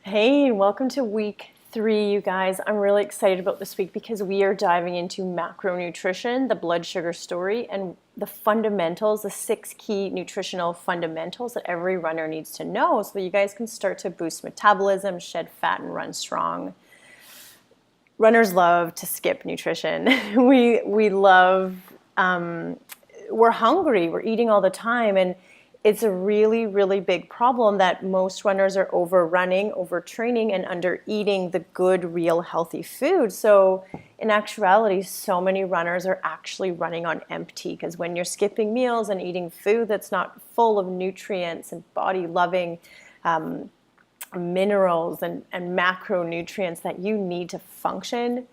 Hey, welcome to week 3, you guys. I'm really excited about this week because we are diving into macronutrition, the blood sugar story, and the fundamentals, the 6 key nutritional fundamentals that every runner needs to know so that you guys can start to boost metabolism, shed fat, and run strong. Runners love to skip nutrition. we love, we're hungry, we're eating all the time, and it's a really, really big problem that most runners are overrunning, overtraining, and under eating the good, real, healthy food. So in actuality, so many runners are actually running on empty because when you're skipping meals and eating food that's not full of nutrients and body-loving minerals and macronutrients that you need to function,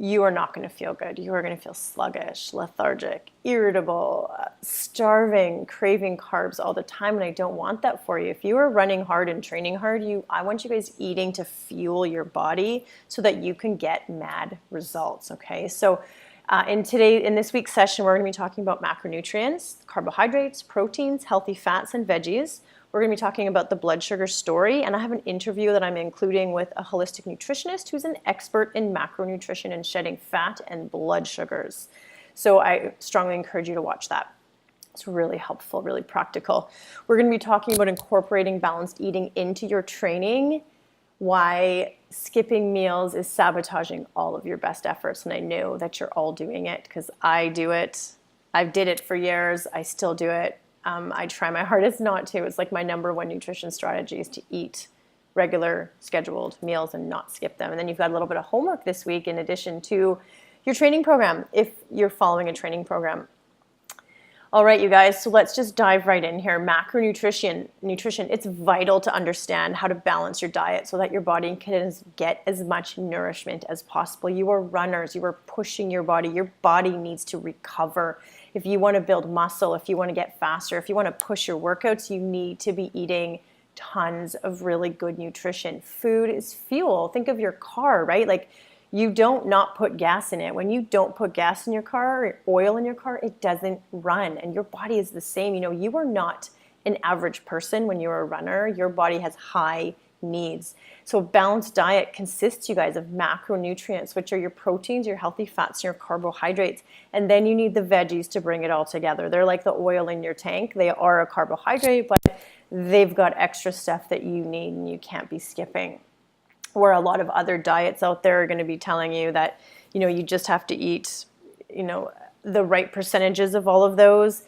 you are not going to feel good. You are going to feel sluggish, lethargic, irritable, starving, craving carbs all the time, and I don't want that for you. If you are running hard and training hard, I want you guys eating to fuel your body so that you can get mad results, okay? So in this week's session, we're going to be talking about macronutrients, carbohydrates, proteins, healthy fats, and veggies. We're going to be talking about the blood sugar story, and I have an interview that I'm including with a holistic nutritionist who's an expert in macronutrition and shedding fat and blood sugars. So I strongly encourage you to watch that. It's really helpful, really practical. We're going to be talking about incorporating balanced eating into your training, why skipping meals is sabotaging all of your best efforts, and I know that you're all doing it because I do it. I've did it for years. I still do it. I try my hardest not to. It's like my number one nutrition strategy is to eat regular scheduled meals and not skip them. And then you've got a little bit of homework this week in addition to your training program if you're following a training program. All right, you guys, so let's just dive right in here. Macronutrition, it's vital to understand how to balance your diet so that your body can get as much nourishment as possible. You are runners, you are pushing your body needs to recover. If you want to build muscle, if you want to get faster, if you want to push your workouts, you need to be eating tons of really good nutrition. Food is fuel. Think of your car, right? Like you don't not put gas in it. When you don't put gas in your car or oil in your car, it doesn't run. And your body is the same. You are not an average person when you're a runner. Your body has high needs. So a balanced diet consists, you guys, of macronutrients, which are your proteins, your healthy fats, and your carbohydrates. And then you need the veggies to bring it all together. They're like the oil in your tank. They are a carbohydrate, but they've got extra stuff that you need and you can't be skipping. Where a lot of other diets out there are going to be telling you that, you just have to eat, the right percentages of all of those,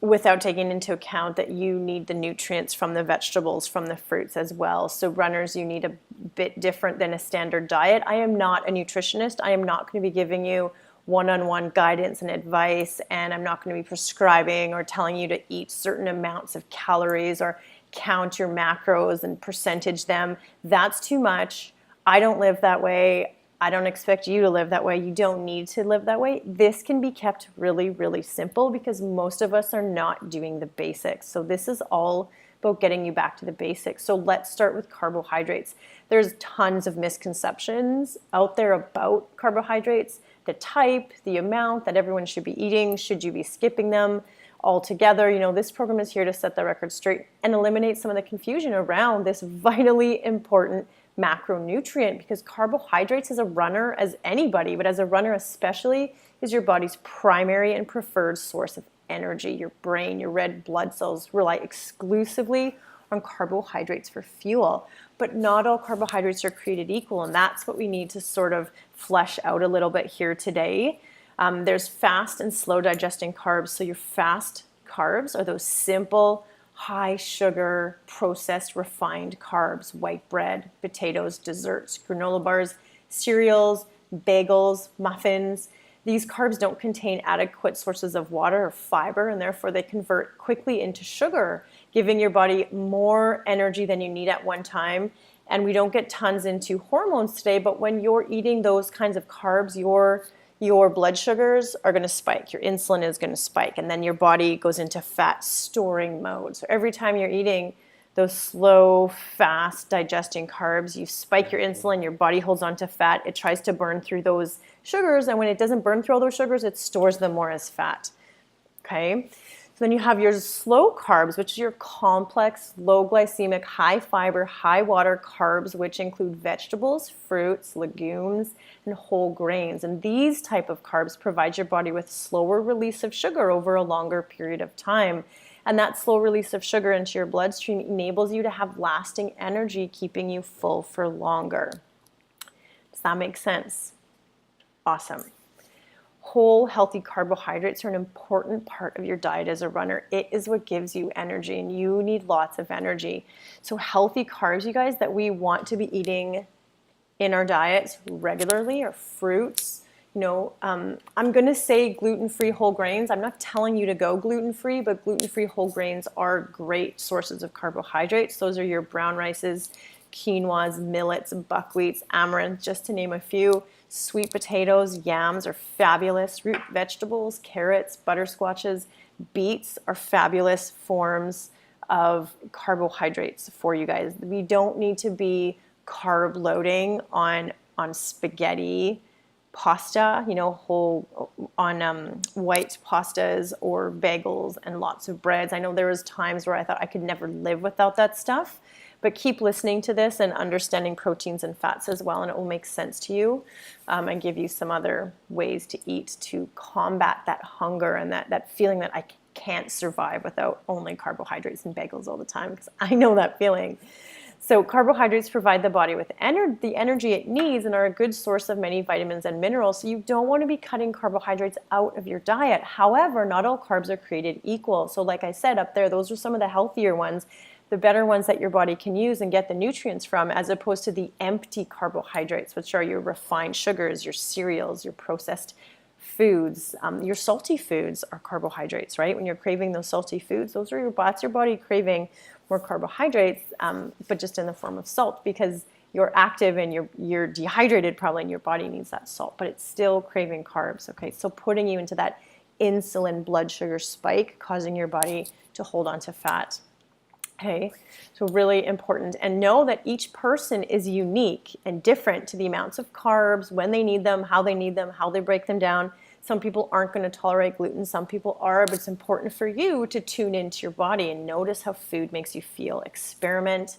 without taking into account that you need the nutrients from the vegetables, from the fruits as well. So runners, you need a bit different than a standard diet. I am not a nutritionist. I am not going to be giving you one-on-one guidance and advice, and I'm not going to be prescribing or telling you to eat certain amounts of calories or count your macros and percentage them. That's too much. I don't live that way. I don't expect you to live that way. You don't need to live that way. This can be kept really, really simple because most of us are not doing the basics. So this is all about getting you back to the basics. So let's start with carbohydrates. There's tons of misconceptions out there about carbohydrates, the type, the amount that everyone should be eating. Should you be skipping them altogether? This program is here to set the record straight and eliminate some of the confusion around this vitally important macronutrient, because carbohydrates as a runner, as anybody, but as a runner especially, is your body's primary and preferred source of energy. Your brain, your red blood cells rely exclusively on carbohydrates for fuel, but not all carbohydrates are created equal, and that's what we need to sort of flesh out a little bit here today. There's fast and slow digesting carbs. So your fast carbs are those simple, high sugar, processed, refined carbs, white bread, potatoes, desserts, granola bars, cereals, bagels, muffins. These carbs don't contain adequate sources of water or fiber, and therefore they convert quickly into sugar, giving your body more energy than you need at one time. And we don't get tons into hormones today, but when you're eating those kinds of carbs, your blood sugars are going to spike, your insulin is going to spike, and then your body goes into fat storing mode. So every time you're eating those slow, fast digesting carbs, you spike your insulin, your body holds on to fat, it tries to burn through those sugars, and when it doesn't burn through all those sugars, it stores them more as fat. Okay? Then you have your slow carbs, which is your complex, low glycemic, high fiber, high water carbs, which include vegetables, fruits, legumes, and whole grains. And these type of carbs provide your body with slower release of sugar over a longer period of time. And that slow release of sugar into your bloodstream enables you to have lasting energy, keeping you full for longer. Does that make sense? Awesome. Whole, healthy carbohydrates are an important part of your diet as a runner. It is what gives you energy, and you need lots of energy. So healthy carbs, you guys, that we want to be eating in our diets regularly are fruits. I'm going to say gluten-free whole grains. I'm not telling you to go gluten-free, but gluten-free whole grains are great sources of carbohydrates. Those are your brown rices, quinoas, millets, buckwheats, amaranth, just to name a few. Sweet potatoes, yams are fabulous. Root vegetables, carrots, buttersquashes, beets are fabulous forms of carbohydrates for you guys. We don't need to be carb loading on spaghetti, pasta, whole on white pastas or bagels and lots of breads. I know there was times where I thought I could never live without that stuff. But keep listening to this and understanding proteins and fats as well, and it will make sense to you and give you some other ways to eat to combat that hunger and that feeling that I can't survive without only carbohydrates and bagels all the time, because I know that feeling. So carbohydrates provide the body with the energy it needs and are a good source of many vitamins and minerals. So you don't want to be cutting carbohydrates out of your diet. However, not all carbs are created equal. So like I said up there, those are some of the healthier ones, the better ones that your body can use and get the nutrients from, as opposed to the empty carbohydrates, which are your refined sugars, your cereals, your processed foods. Your salty foods are carbohydrates, right? When you're craving those salty foods, that's your body craving more carbohydrates, but just in the form of salt, because you're active and you're dehydrated probably, and your body needs that salt, but it's still craving carbs, okay? So putting you into that insulin blood sugar spike, causing your body to hold on to fat. Okay, so really important. And know that each person is unique and different to the amounts of carbs, when they need them, how they break them down. Some people aren't going to tolerate gluten, some people are, but it's important for you to tune into your body and notice how food makes you feel. Experiment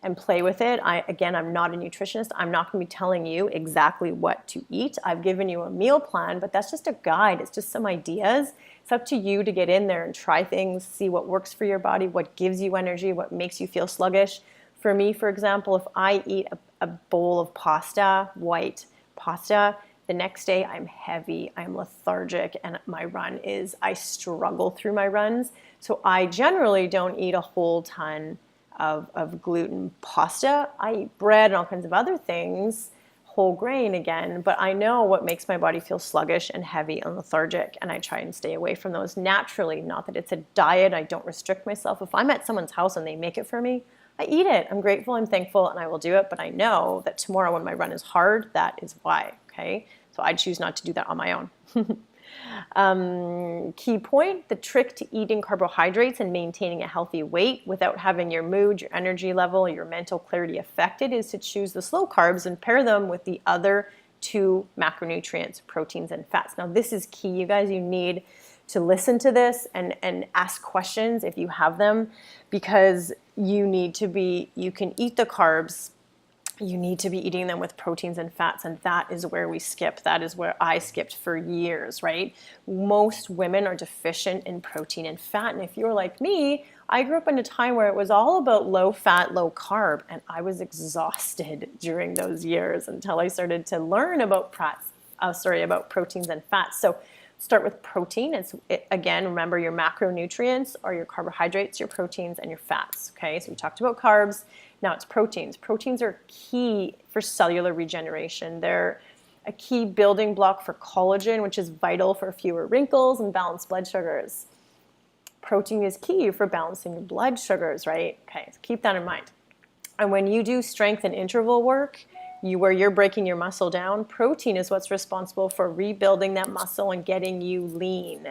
and play with it. I'm not a nutritionist. I'm not going to be telling you exactly what to eat. I've given you a meal plan, but that's just a guide. It's just some ideas. It's up to you to get in there and try things, see what works for your body, what gives you energy, what makes you feel sluggish. For me, for example, if I eat a bowl of pasta, white pasta, the next day I'm heavy, I'm lethargic, and I struggle through my runs. So I generally don't eat a whole ton of gluten pasta. I eat bread and all kinds of other things, whole grain again, but I know what makes my body feel sluggish and heavy and lethargic, and I try and stay away from those naturally. Not that it's a diet, I don't restrict myself. If I'm at someone's house and they make it for me, I eat it. I'm grateful, I'm thankful, and I will do it, but I know that tomorrow when my run is hard, that is why, okay? So I choose not to do that on my own. Key point, the trick to eating carbohydrates and maintaining a healthy weight without having your mood, your energy level, your mental clarity affected is to choose the slow carbs and pair them with the other two macronutrients, proteins and fats. Now this is key, you guys. You need to listen to this and ask questions if you have them, because you can eat the carbs, you need to be eating them with proteins and fats, and that is where we skip. That is where I skipped for years, right? Most women are deficient in protein and fat, and if you're like me, I grew up in a time where it was all about low fat, low carb, and I was exhausted during those years until I started to learn about proteins and fats. So start with protein. Again, remember your macronutrients are your carbohydrates, your proteins, and your fats, okay? So we talked about carbs. Now it's proteins. Proteins are key for cellular regeneration. They're a key building block for collagen, which is vital for fewer wrinkles and balanced blood sugars. Protein is key for balancing your blood sugars, right? Okay, so keep that in mind. And when you do strength and interval work, where you're breaking your muscle down, protein is what's responsible for rebuilding that muscle and getting you lean.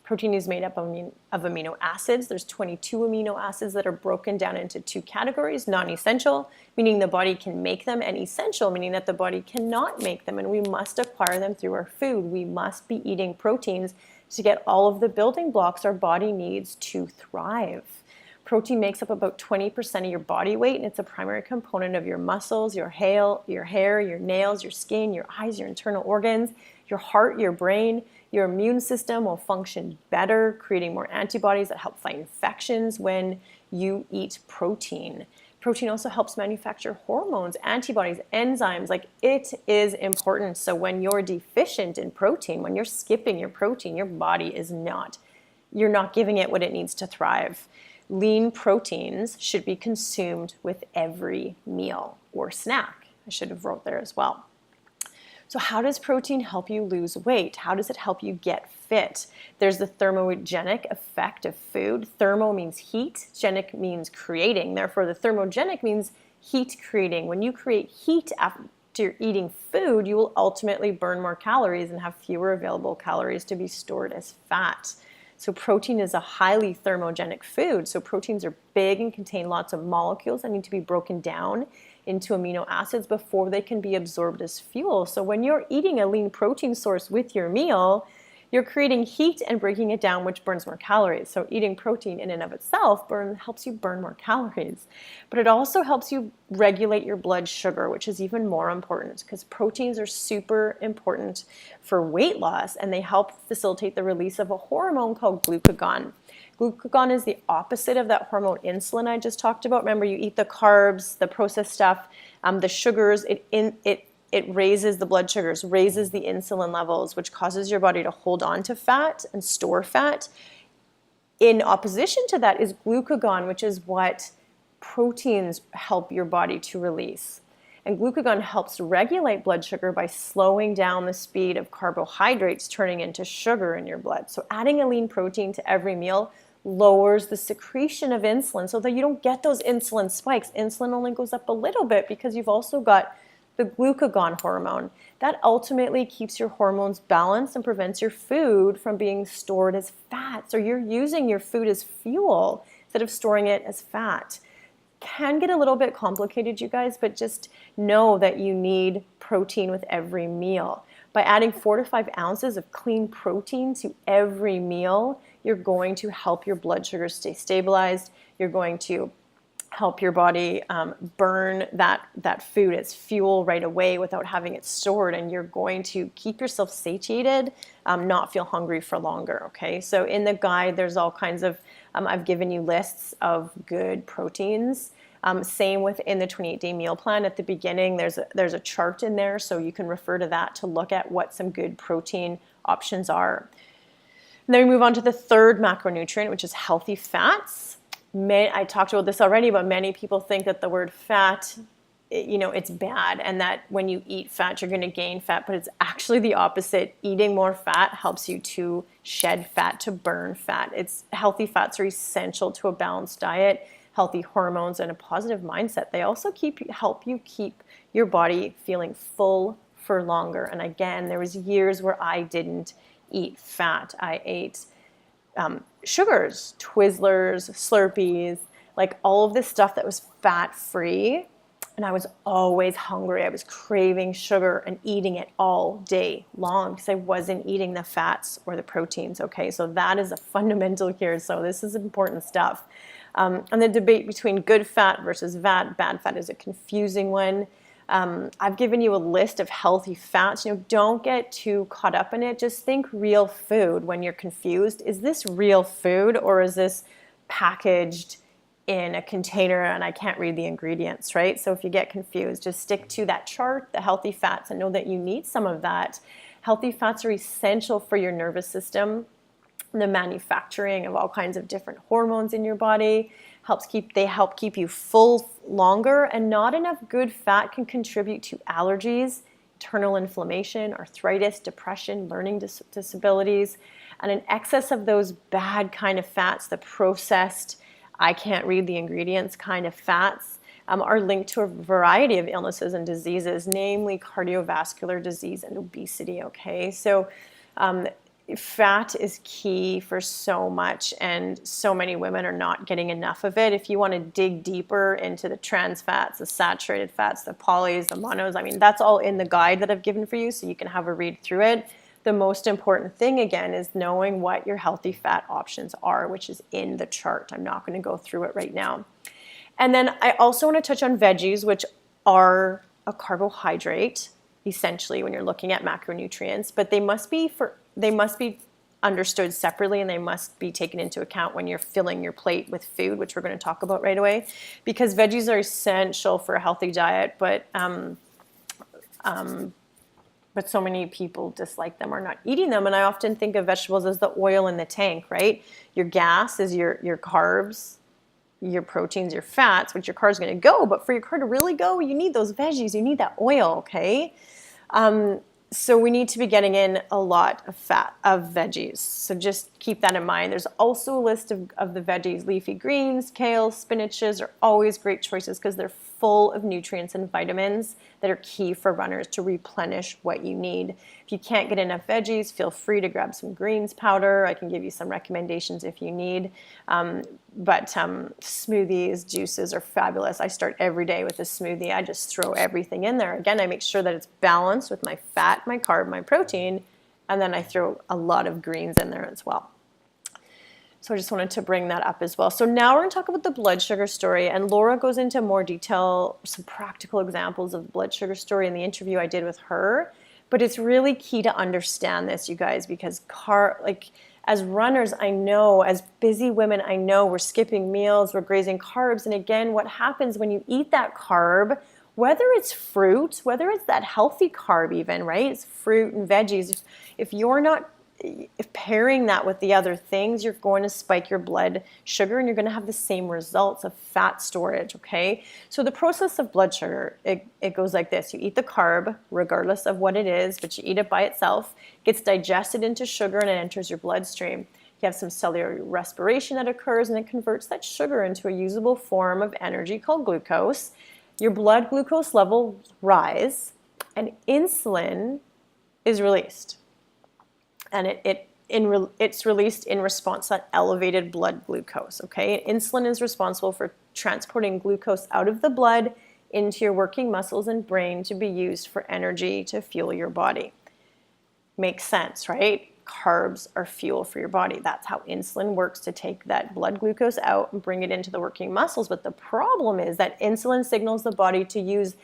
Protein is made up of amino acids. There's 22 amino acids that are broken down into two categories: non-essential, meaning the body can make them, and essential, meaning that the body cannot make them, and we must acquire them through our food. We must be eating proteins to get all of the building blocks our body needs to thrive. Protein makes up about 20% of your body weight, and it's a primary component of your muscles, your hair, your nails, your skin, your eyes, your internal organs, your heart, your brain. Your immune system will function better, creating more antibodies that help fight infections when you eat protein. Protein also helps manufacture hormones, antibodies, enzymes. Like, it is important. So when you're deficient in protein, when you're skipping your protein, your body is not, you're not giving it what it needs to thrive. Lean proteins should be consumed with every meal or snack. I should have wrote there as well. So how does protein help you lose weight? How does it help you get fit? There's the thermogenic effect of food. Thermo means heat, genic means creating. Therefore, the thermogenic means heat creating. When you create heat after eating food, you will ultimately burn more calories and have fewer available calories to be stored as fat. So protein is a highly thermogenic food. So proteins are big and contain lots of molecules that need to be broken down into amino acids before they can be absorbed as fuel. So when you're eating a lean protein source with your meal, you're creating heat and breaking it down, which burns more calories. So eating protein in and of itself helps you burn more calories. But it also helps you regulate your blood sugar, which is even more important because proteins are super important for weight loss, and they help facilitate the release of a hormone called glucagon. Glucagon is the opposite of that hormone insulin I just talked about. Remember, you eat the carbs, the processed stuff, the sugars, it raises the blood sugars, raises the insulin levels, which causes your body to hold on to fat and store fat. In opposition to that is glucagon, which is what proteins help your body to release. And glucagon helps regulate blood sugar by slowing down the speed of carbohydrates turning into sugar in your blood. So adding a lean protein to every meal lowers the secretion of insulin so that you don't get those insulin spikes. Insulin only goes up a little bit because you've also got the glucagon hormone. That ultimately keeps your hormones balanced and prevents your food from being stored as fat. So you're using your food as fuel instead of storing it as fat. Can get a little bit complicated, you guys, but just know that you need protein with every meal. By adding 4 to 5 ounces of clean protein to every meal, you're going to help your blood sugar stay stabilized. You're going to help your body burn that food as fuel right away without having it stored, and you're going to keep yourself satiated, not feel hungry for longer, okay? So in the guide, there's all kinds of, I've given you lists of good proteins. Same within the 28-day meal plan. At the beginning, there's a chart in there, so you can refer to that to look at what some good protein options are. And then we move on to the third macronutrient, which is healthy fats. I talked about this already, but many people think that the word fat, it's bad, and that when you eat fat, you're going to gain fat, but it's actually the opposite. Eating more fat helps you to shed fat, to burn fat. Healthy fats are essential to a balanced diet, healthy hormones, and a positive mindset. They also help you keep your body feeling full for longer. And again, there was years where I didn't eat fat. I ate sugars, Twizzlers, Slurpees, like all of this stuff that was fat-free, and I was always hungry. I was craving sugar and eating it all day long because I wasn't eating the fats or the proteins, okay? So that is a fundamental here. So this is important stuff. And the debate between good fat versus bad fat is a confusing one. I've given you a list of healthy fats. Don't get too caught up in it. Just think real food when you're confused. Is this real food, or is this packaged in a container and I can't read the ingredients, right? So if you get confused, just stick to that chart, the healthy fats, and know that you need some of that. Healthy fats are essential for your nervous system, the manufacturing of all kinds of different hormones in your body. They help keep you full longer, and not enough good fat can contribute to allergies, internal inflammation, arthritis, depression, learning disabilities, and an excess of those bad kind of fats, the processed, I can't read the ingredients kind of fats, are linked to a variety of illnesses and diseases, namely cardiovascular disease and obesity, okay? So fat is key for so much, and so many women are not getting enough of it. If you want to dig deeper into the trans fats, the saturated fats, the polys, the monos, that's all in the guide that I've given for you, so you can have a read through it. the most important thing, again, is knowing what your healthy fat options are, which is in the chart. I'm not going to go through it right now. And then I also want to touch on veggies, which are a carbohydrate, essentially, when you're looking at macronutrients, but they must be understood separately, and they must be taken into account when you're filling your plate with food, which we're going to talk about right away, because veggies are essential for a healthy diet, but so many people dislike them or not eating them. And I often think of vegetables as the oil in the tank, right? Your gas is your carbs, your proteins, your fats, which your car is going to go. But for your car to really go, you need those veggies. You need that oil, okay? So we need to be getting in a lot of veggies. So just keep that in mind. There's also a list of the veggies. Leafy greens, kale, spinaches are always great choices because they're full of nutrients and vitamins that are key for runners to replenish what you need. If you can't get enough veggies, feel free to grab some greens powder. I can give you some recommendations if you need. But smoothies, juices are fabulous. I start every day with a smoothie. I just throw everything in there. Again, I make sure that it's balanced with my fat, my carb, my protein, and then I throw a lot of greens in there as well. So I just wanted to bring that up as well. So now we're going to talk about the blood sugar story, and Laura goes into more detail, some practical examples of the blood sugar story in the interview I did with her. But it's really key to understand this, you guys, because as runners, I know, as busy women, I know we're skipping meals, we're grazing carbs. And again, what happens when you eat that carb, whether it's fruit, whether it's that healthy carb even, right? It's fruit and veggies. If you're not pairing that with the other things, you're going to spike your blood sugar and you're going to have the same results of fat storage, okay? So the process of blood sugar, it goes like this. You eat the carb, regardless of what it is, but you eat it by itself, gets digested into sugar and it enters your bloodstream. You have some cellular respiration that occurs and it converts that sugar into a usable form of energy called glucose. Your blood glucose levels rise and insulin is released. And it's released in response to that elevated blood glucose, okay? Insulin is responsible for transporting glucose out of the blood into your working muscles and brain to be used for energy to fuel your body. Makes sense, right? Carbs are fuel for your body. That's how insulin works, to take that blood glucose out and bring it into the working muscles. But the problem is that insulin signals the body to use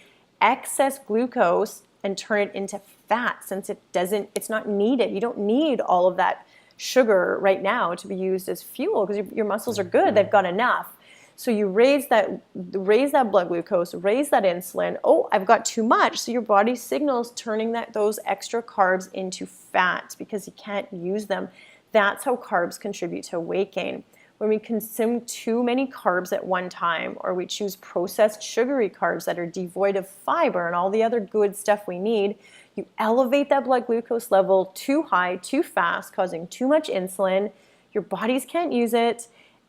excess glucose and turn it into fat, since it's not needed. You don't need all of that sugar right now to be used as fuel because your muscles are good. They've got enough. So you raise that blood glucose, raise that insulin. Oh, I've got too much. So your body signals turning those extra carbs into fat because you can't use them. That's how carbs contribute to weight gain. When we consume too many carbs at one time, or we choose processed sugary carbs that are devoid of fiber and all the other good stuff we need, you elevate that blood glucose level too high, too fast, causing too much insulin. Your bodies can't use it,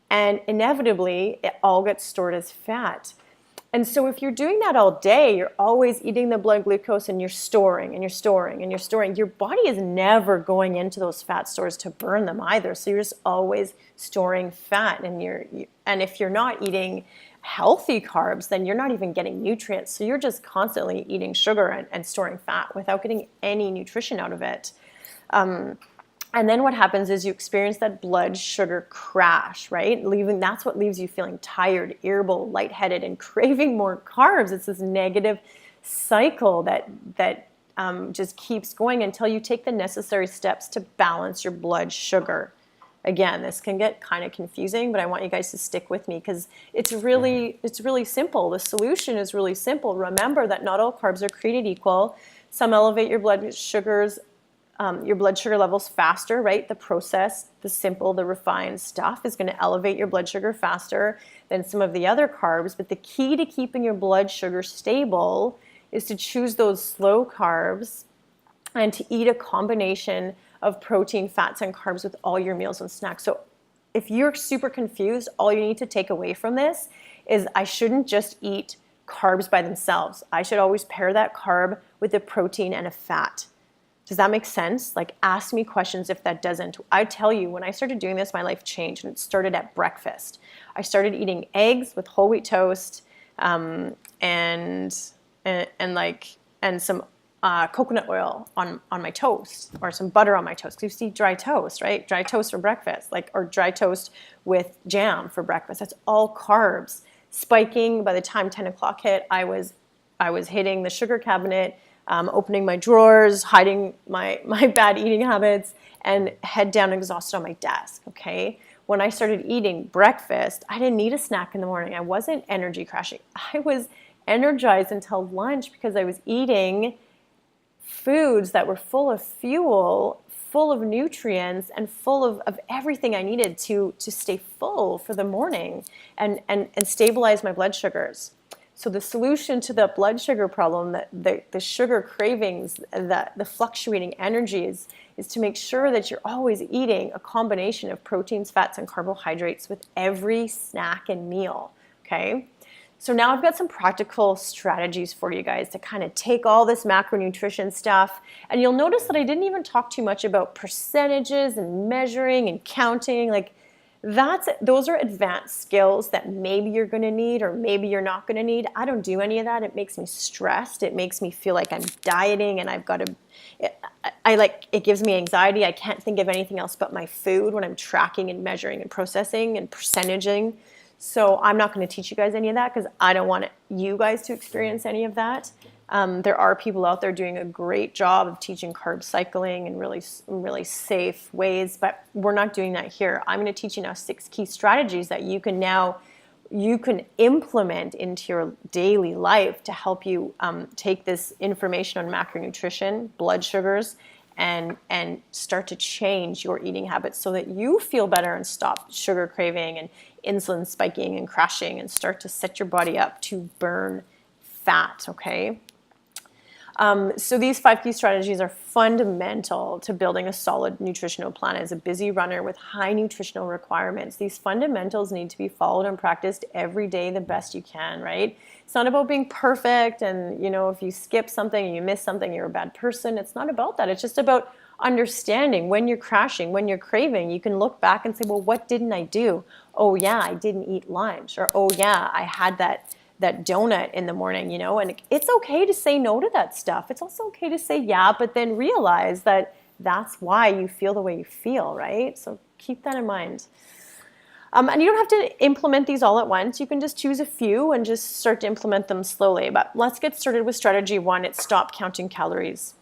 and inevitably, it all gets stored as fat. And so if you're doing that all day, you're always eating the blood glucose and you're storing and you're storing and you're storing. Your body is never going into those fat stores to burn them either. So you're just always storing fat. And if you're not eating healthy carbs, then you're not even getting nutrients. So you're just constantly eating sugar and storing fat without getting any nutrition out of it. And then what happens is you experience that blood sugar crash, right? That's what leaves you feeling tired, irritable, lightheaded, and craving more carbs. It's this negative cycle that just keeps going until you take the necessary steps to balance your blood sugar. Again, this can get kind of confusing, but I want you guys to stick with me because it's really simple. The solution is really simple. Remember that not all carbs are created equal. Some elevate your blood sugars, your blood sugar levels faster, right? The processed, the simple, the refined stuff is going to elevate your blood sugar faster than some of the other carbs. But the key to keeping your blood sugar stable is to choose those slow carbs and to eat a combination of protein, fats, and carbs with all your meals and snacks. So if you're super confused, all you need to take away from this is I shouldn't just eat carbs by themselves. I should always pair that carb with a protein and a fat. Does that make sense? Like, ask me questions if that doesn't. I tell you, when I started doing this, my life changed, and it started at breakfast. I started eating eggs with whole wheat toast, and some coconut oil on my toast, or some butter on my toast. Because you see dry toast, right? Dry toast for breakfast, or dry toast with jam for breakfast. That's all carbs. Spiking. By the time 10 o'clock hit, I was hitting the sugar cabinet, opening my drawers, hiding my bad eating habits, and head down exhausted on my desk. Okay. When I started eating breakfast, I didn't need a snack in the morning. I wasn't energy crashing. I was energized until lunch because I was eating foods that were full of fuel, full of nutrients, and full of everything I needed to stay full for the morning and stabilize my blood sugars. So the solution to the blood sugar problem, the sugar cravings, the fluctuating energies, is to make sure that you're always eating a combination of proteins, fats, and carbohydrates with every snack and meal, okay? So now I've got some practical strategies for you guys to kind of take all this macronutrition stuff, and you'll notice that I didn't even talk too much about percentages and measuring and counting. Like, those are advanced skills that maybe you're going to need or maybe you're not going to need. I don't do any of that. It makes me stressed. It makes me feel like I'm dieting and I've got to, it gives me anxiety. I can't think of anything else but my food when I'm tracking and measuring and processing and percentaging. So I'm not going to teach you guys any of that because I don't want you guys to experience any of that. There are people out there doing a great job of teaching carb cycling in really safe ways, but we're not doing that here. I'm going to teach you now 6 key strategies that you can implement into your daily life to help you take this information on macronutrition, blood sugars, and start to change your eating habits so that you feel better and stop sugar craving and insulin spiking and crashing and start to set your body up to burn fat, okay? So these 5 key strategies are fundamental to building a solid nutritional plan as a busy runner with high nutritional requirements. These fundamentals need to be followed and practiced every day the best you can, right? It's not about being perfect and, if you skip something and you miss something, you're a bad person. It's not about that. It's just about understanding when you're crashing, when you're craving. You can look back and say, well, what didn't I do? Oh, yeah, I didn't eat lunch. Or, oh, yeah, I had that donut in the morning, and it's okay to say no to that stuff. It's also okay to say yeah, but then realize that that's why you feel the way you feel, right? So keep that in mind. And you don't have to implement these all at once. You can just choose a few and just start to implement them slowly. But let's get started with strategy 1. It's stop counting calories.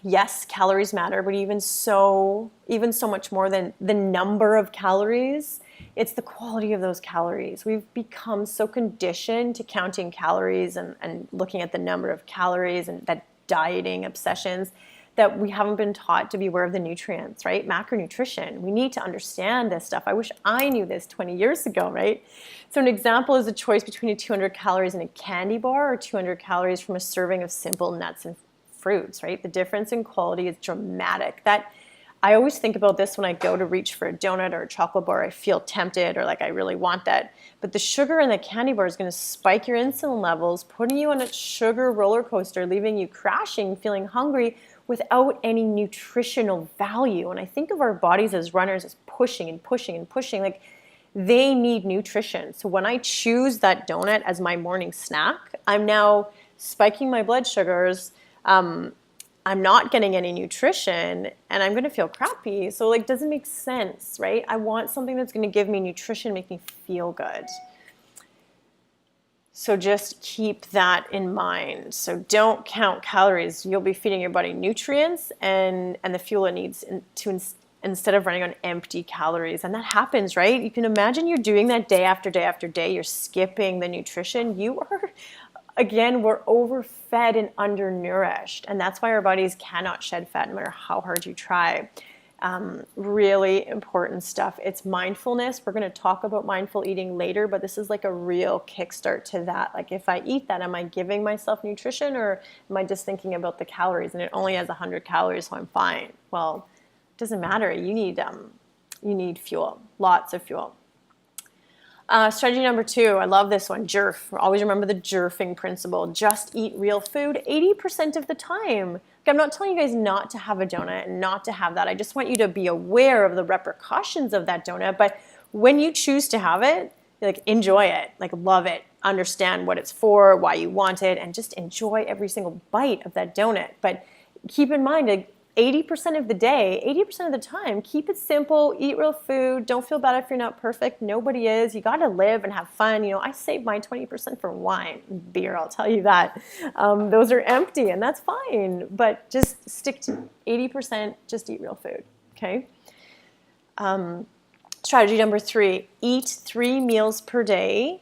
Yes, calories matter, but even so much more than the number of calories, it's the quality of those calories. We've become so conditioned to counting calories and looking at the number of calories and that dieting obsessions that we haven't been taught to be aware of the nutrients, right? Macronutrition. We need to understand this stuff. I wish I knew this 20 years ago, right? So an example is a choice between 200 calories in a candy bar or 200 calories from a serving of simple nuts and fruits, right? The difference in quality is dramatic. I always think about this when I go to reach for a donut or a chocolate bar. I feel tempted or like I really want that. But the sugar in the candy bar is going to spike your insulin levels, putting you on a sugar roller coaster, leaving you crashing, feeling hungry without any nutritional value. And I think of our bodies as runners as pushing and pushing and pushing. Like, they need nutrition. So when I choose that donut as my morning snack, I'm now spiking my blood sugars. I'm not getting any nutrition and I'm going to feel crappy. So doesn't make sense, right? I want something that's going to give me nutrition, make me feel good. So just keep that in mind. So don't count calories. You'll be feeding your body nutrients and the fuel it needs instead of running on empty calories. And that happens, right? You can imagine you're doing that day after day after day. You're skipping the nutrition. We're overfed and undernourished, and that's why our bodies cannot shed fat no matter how hard you try. Really important stuff. It's mindfulness. We're going to talk about mindful eating later, but this is like a real kickstart to that. Like, if I eat that, am I giving myself nutrition or am I just thinking about the calories and it only has 100 calories, so I'm fine? Well, it doesn't matter. You need fuel, lots of fuel. Strategy number 2, I love this one, JERF. Always remember the JERFing principle. Just eat real food 80% of the time. I'm not telling you guys not to have a donut and not to have that. I just want you to be aware of the repercussions of that donut. But when you choose to have it, enjoy it, love it. understand what it's for, why you want it, and just enjoy every single bite of that donut. But keep in mind, like, 80% of the day, 80% of the time, keep it simple, eat real food, don't feel bad if you're not perfect, nobody is, you gotta live and have fun. I save my 20% for wine and beer, I'll tell you that. Those are empty and that's fine, but just stick to 80%, just eat real food, okay? Strategy number 3, eat 3 meals per day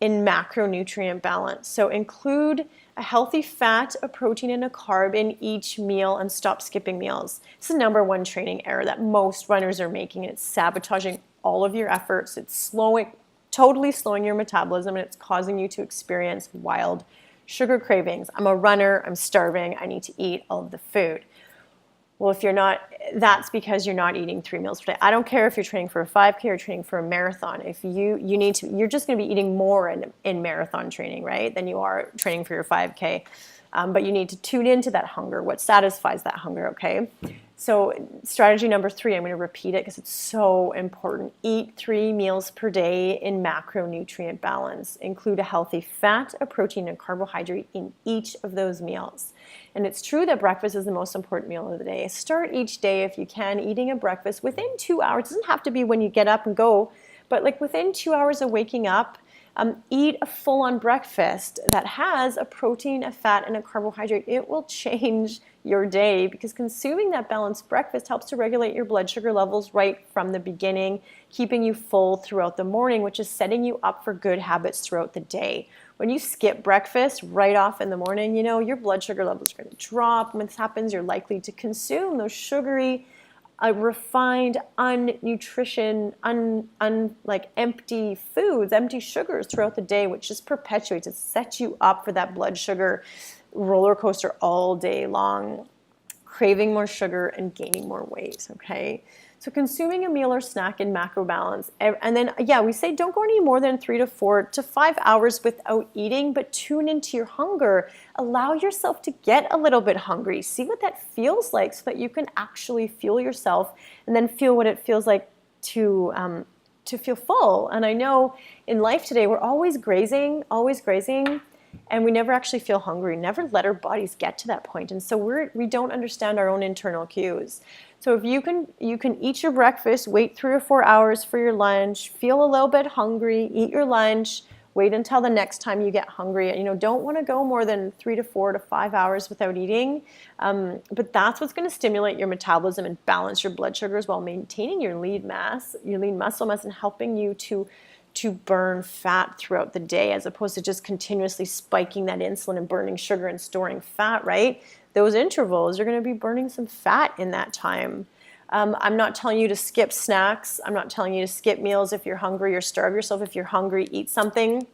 in macronutrient balance. So include a healthy fat, a protein, and a carb in each meal and stop skipping meals. It's the number one training error that most runners are making. It's sabotaging all of your efforts. It's totally slowing your metabolism, and it's causing you to experience wild sugar cravings. I'm a runner, I'm starving, I need to eat all of the food. Well, if you're not, that's because you're not eating 3 meals per day. I don't care if you're training for a 5K or training for a marathon. If you need to, you're just going to be eating more in marathon training, right, than you are training for your 5K. But you need to tune into that hunger, what satisfies that hunger, okay? So strategy number 3, I'm going to repeat it because it's so important. Eat 3 meals per day in macronutrient balance. Include a healthy fat, a protein, and carbohydrate in each of those meals. And it's true that breakfast is the most important meal of the day. Start each day, if you can, eating a breakfast within 2 hours. It doesn't have to be when you get up and go, but like within 2 hours of waking up, eat a full-on breakfast that has a protein, a fat, and a carbohydrate. It will change your day because consuming that balanced breakfast helps to regulate your blood sugar levels right from the beginning, keeping you full throughout the morning, which is setting you up for good habits throughout the day. When you skip breakfast right off in the morning, your blood sugar levels are going to drop. When this happens, you're likely to consume those sugary, refined, unnutrition, like empty foods, empty sugars throughout the day, which just perpetuates, it sets you up for that blood sugar roller coaster all day long, craving more sugar and gaining more weight, okay? So consuming a meal or snack in macro balance, and then, we say don't go any more than 3 to 4 to 5 hours without eating, but tune into your hunger. Allow yourself to get a little bit hungry. See what that feels like so that you can actually fuel yourself and then feel what it feels like to feel full. And I know in life today, we're always grazing, and we never actually feel hungry, never let our bodies get to that point. And so we don't understand our own internal cues. So if you can eat your breakfast, wait 3 or 4 hours for your lunch, feel a little bit hungry, eat your lunch, wait until the next time you get hungry. Don't want to go more than 3 to 4 to 5 hours without eating. But that's what's going to stimulate your metabolism and balance your blood sugars while maintaining your lean muscle mass, and helping you to burn fat throughout the day, as opposed to just continuously spiking that insulin and burning sugar and storing fat, right? Those intervals, you're going to be burning some fat in that time. I'm not telling you to skip snacks. I'm not telling you to skip meals if you're hungry, or starve yourself if you're hungry. Eat something,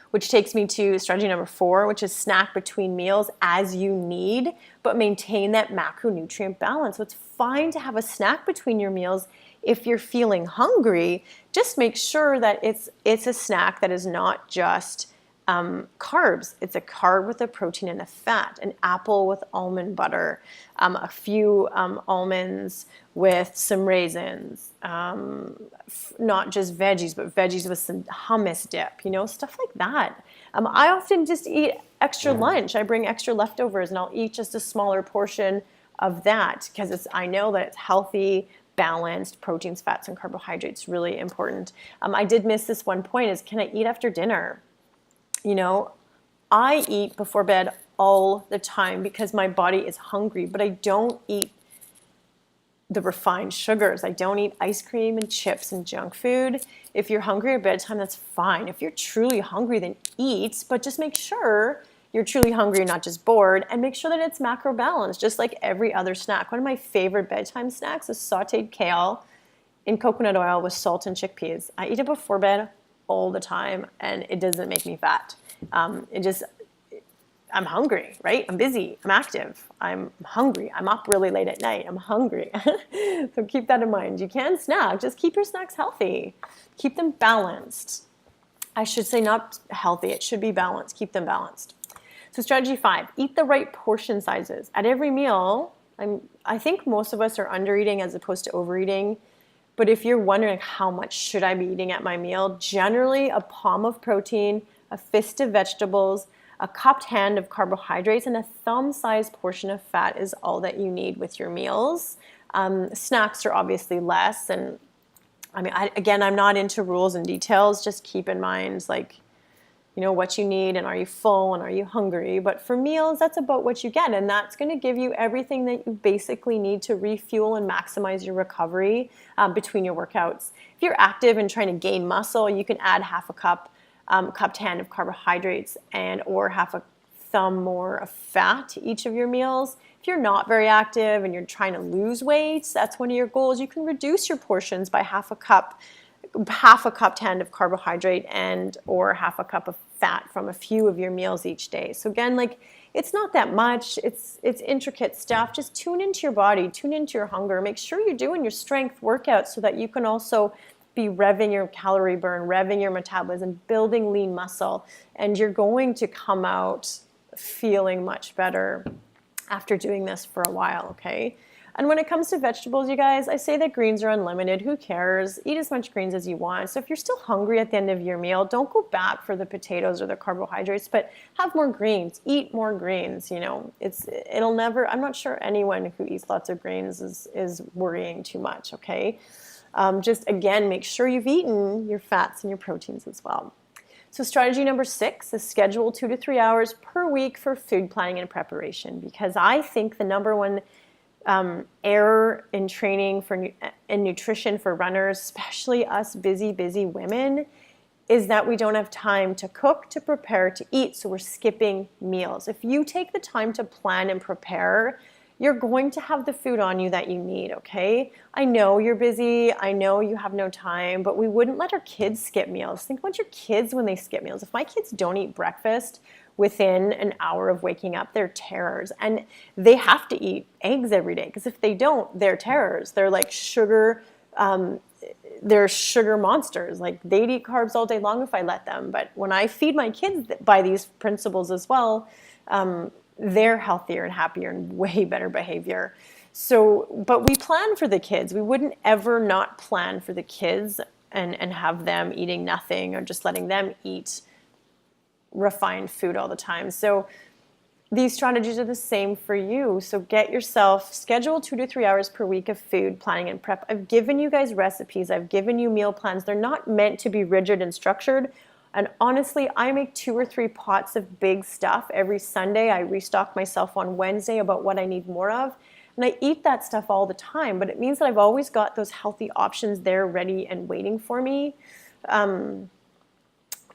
which takes me to strategy number 4, which is snack between meals as you need, but maintain that macronutrient balance. So it's fine to have a snack between your meals if you're feeling hungry. Just make sure that it's a snack that is not just carbs. It's a carb with a protein and a fat. An apple with almond butter, a few almonds with some raisins, not just veggies, but veggies with some hummus dip, stuff like that. I often just eat extra lunch. I bring extra leftovers and I'll eat just a smaller portion of that because I know that it's healthy, balanced proteins, fats, and carbohydrates. Really important. I did miss this one point, is can I eat after dinner? I eat before bed all the time because my body is hungry, but I don't eat the refined sugars. I don't eat ice cream and chips and junk food. If you're hungry at bedtime, that's fine. If you're truly hungry, then eat, but just make sure you're truly hungry and not just bored, and make sure that it's macro balanced, just like every other snack. One of my favorite bedtime snacks is sauteed kale in coconut oil with salt and chickpeas. I eat it before bed all the time, and it doesn't make me fat. I'm hungry, right? I'm busy, I'm active, I'm hungry, I'm up really late at night, I'm hungry. So keep that in mind. You can snack, just keep your snacks healthy. Keep them balanced. I should say not healthy, it should be balanced. Keep them balanced. So strategy 5, eat the right portion sizes. At every meal, I think most of us are under-eating as opposed to overeating. But if you're wondering how much should I be eating at my meal, generally a palm of protein, a fist of vegetables, a cupped hand of carbohydrates, and a thumb-sized portion of fat is all that you need with your meals. Snacks are obviously less, and I mean, again, I'm not into rules and details. Just keep in mind, like, you know, what you need and are you full and are you hungry. But for meals, that's about what you get, and that's going to give you everything that you basically need to refuel and maximize your recovery between your workouts. If you're active and trying to gain muscle, you can add half a cupped hand of carbohydrates and or half a thumb more of fat to each of your meals. If you're not very active and you're trying to lose weight, that's one of your goals, you can reduce your portions by half a cupped hand of carbohydrate and or half a cup of fat from a few of your meals each day. So again, like, it's not that much. It's intricate stuff. Just tune into your body, tune into your hunger. Make sure you're doing your strength workouts so that you can also be revving your calorie burn, revving your metabolism, building lean muscle, and you're going to come out feeling much better after doing this for a while, okay? And when it comes to vegetables, you guys, I say that greens are unlimited. Who cares? Eat as much greens as you want. So if you're still hungry at the end of your meal, don't go back for the potatoes or the carbohydrates, but have more greens. Eat more greens, you know. It'll never, I'm not sure anyone who eats lots of greens is worrying too much, okay? Just, again, make sure you've eaten your fats and your proteins as well. So strategy number 6 is schedule 2 to 3 hours per week for food planning and preparation, because I think the number one error in training in nutrition for runners, especially us busy women, is that we don't have time to cook, to prepare, to eat, so we're skipping meals. If you take the time to plan and prepare, you're going to have the food on you that you need, okay? I know you're busy, I know you have no time, but we wouldn't let our kids skip meals. Think about your kids when they skip meals. If my kids don't eat breakfast within an hour of waking up, they're terrors. And they have to eat eggs every day, because if they don't, they're terrors. They're like sugar, they're sugar monsters. Like, they'd eat carbs all day long if I let them. But when I feed my kids by these principles as well, they're healthier and happier and way better behavior. So, but we plan for the kids. We wouldn't ever not plan for the kids and have them eating nothing or just letting them eat refined food all the time. So these strategies are the same for you. So get yourself, schedule 2 to 3 hours per week of food planning and prep. I've given you guys recipes. I've given you meal plans. They're not meant to be rigid and structured. And honestly, I make 2 or 3 pots of big stuff every Sunday. I restock myself on Wednesday about what I need more of. And I eat that stuff all the time, but it means that I've always got those healthy options there ready and waiting for me.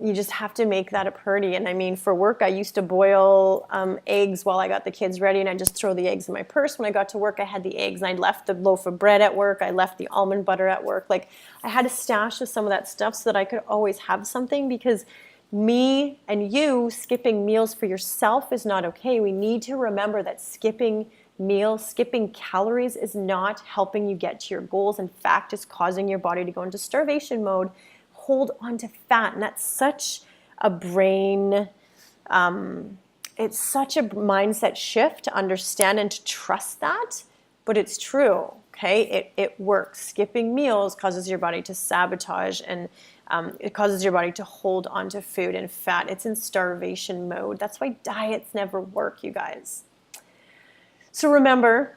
You just have to make that a priority. And I mean, for work, I used to boil eggs while I got the kids ready, and I just throw the eggs in my purse. When I got to work, I had the eggs, and I left the loaf of bread at work. I left the almond butter at work. Like, I had a stash of some of that stuff so that I could always have something, because me and you skipping meals for yourself is not okay. We need to remember that skipping meals, skipping calories is not helping you get to your goals. In fact, it's causing your body to go into starvation mode, hold on to fat. And that's such a brain, it's such a mindset shift to understand and to trust that, but it's true, okay? It works. Skipping meals causes your body to sabotage, and it causes your body to hold on to food and fat. It's in starvation mode. That's why diets never work, you guys. So remember,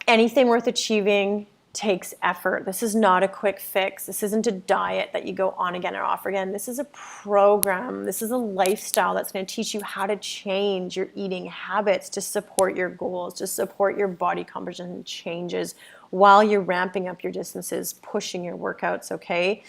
anything worth achieving takes effort. This is not a quick fix. This isn't a diet that you go on again or off again. This is a program. This is a lifestyle that's going to teach you how to change your eating habits to support your goals, to support your body composition changes while you're ramping up your distances, pushing your workouts, okay?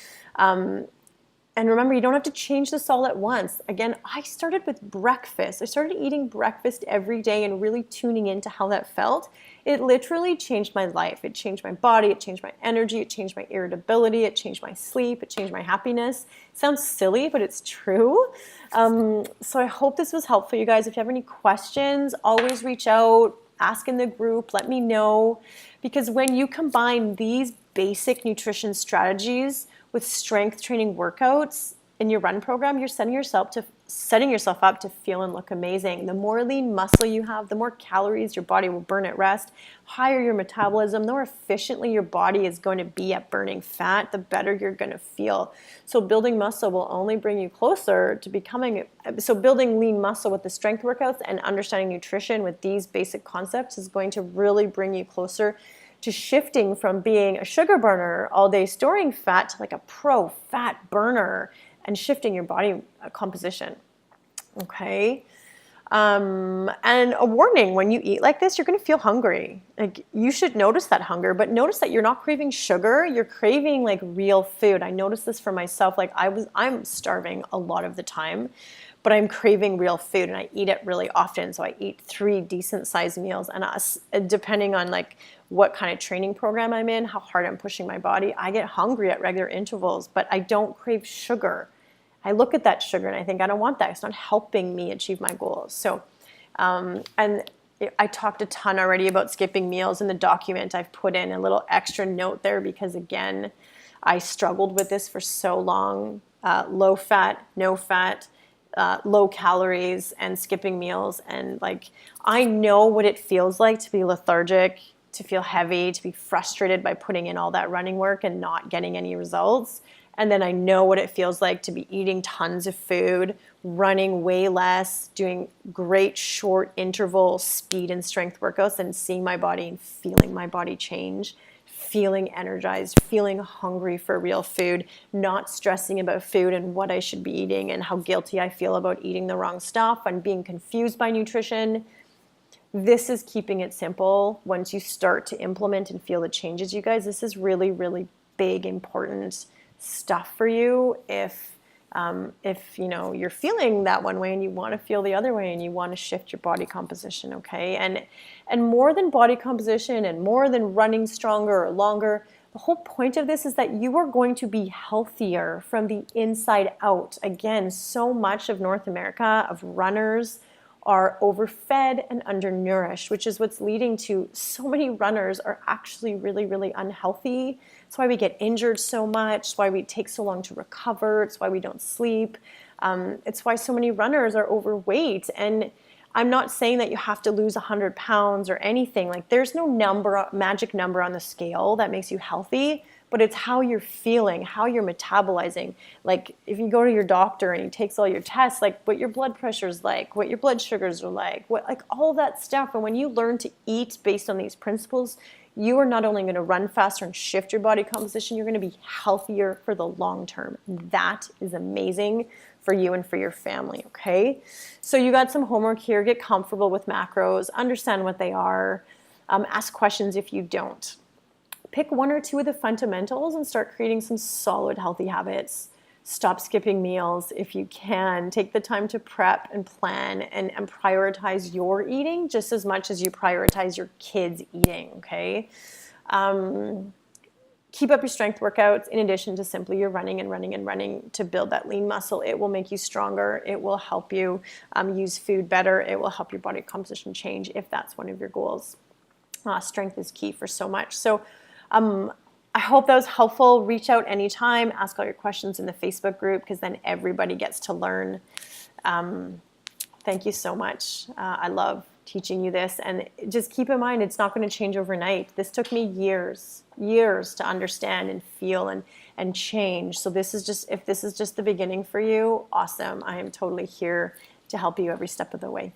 And remember, you don't have to change this all at once. Again, I started with breakfast. I started eating breakfast every day and really tuning into how that felt. It literally changed my life. It changed my body. It changed my energy. It changed my irritability. It changed my sleep. It changed my happiness. It sounds silly, but it's true. So I hope this was helpful, you guys. If you have any questions, always reach out, ask in the group, let me know. Because when you combine these basic nutrition strategies with strength training workouts, in your run program, you're setting yourself up to feel and look amazing. The more lean muscle you have, the more calories your body will burn at rest, higher your metabolism, the more efficiently your body is going to be at burning fat, the better you're going to feel. So building muscle will only bring you closer to building lean muscle with the strength workouts and understanding nutrition with these basic concepts is going to really bring you closer to shifting from being a sugar burner all day storing fat to like a pro fat burner and shifting your body composition. Okay. And a warning, when you eat like this, you're going to feel hungry. Like, you should notice that hunger, but notice that you're not craving sugar. You're craving like real food. I noticed this for myself. Like, I'm starving a lot of the time, but I'm craving real food and I eat it really often. So I eat 3 decent sized meals, and depending on like what kind of training program I'm in, how hard I'm pushing my body, I get hungry at regular intervals, but I don't crave sugar. I look at that sugar and I think, I don't want that. It's not helping me achieve my goals. So, and I talked a ton already about skipping meals in the document. I've put in a little extra note there because, again, I struggled with this for so long. Low fat, no fat, low calories, and skipping meals. And like, I know what it feels like to be lethargic, to feel heavy, to be frustrated by putting in all that running work and not getting any results. And then I know what it feels like to be eating tons of food, running way less, doing great short interval speed and strength workouts, and seeing my body and feeling my body change, feeling energized, feeling hungry for real food, not stressing about food and what I should be eating and how guilty I feel about eating the wrong stuff and being confused by nutrition. This is keeping it simple. Once you start to implement and feel the changes, you guys, this is really, really big, important stuff for you if you know you're feeling that one way and you want to feel the other way and you want to shift your body composition. Okay, and more than body composition and more than running stronger or longer, the whole point of this is that you are going to be healthier from the inside out. Again, so much of North America, of runners, are overfed and undernourished, which is what's leading to so many runners are actually really, really unhealthy. It's why we get injured so much. It's why we take so long to recover. It's why we don't sleep. It's why so many runners are overweight. And I'm not saying that you have to lose 100 pounds or anything. Like, there's no magic number on the scale that makes you healthy, but it's how you're feeling, how you're metabolizing. Like, if you go to your doctor and he takes all your tests, like what your blood pressure's like, what your blood sugars are like all that stuff. And when you learn to eat based on these principles, you are not only going to run faster and shift your body composition, you're going to be healthier for the long term. That is amazing for you and for your family, okay? So you got some homework here. Get comfortable with macros, understand what they are, ask questions if you don't. Pick 1 or 2 of the fundamentals and start creating some solid healthy habits. Stop skipping meals if you can. Take the time to prep and plan and prioritize your eating just as much as you prioritize your kids' eating, okay? Keep up your strength workouts in addition to simply your running and running and running to build that lean muscle. It will make you stronger. It will help you use food better. It will help your body composition change if that's one of your goals. Strength is key for so much. So I hope that was helpful. Reach out anytime. Ask all your questions in the Facebook group because then everybody gets to learn. Thank you so much. I love teaching you this. And just keep in mind, it's not going to change overnight. This took me years to understand and feel and change. So if this is just the beginning for you, awesome. I am totally here to help you every step of the way.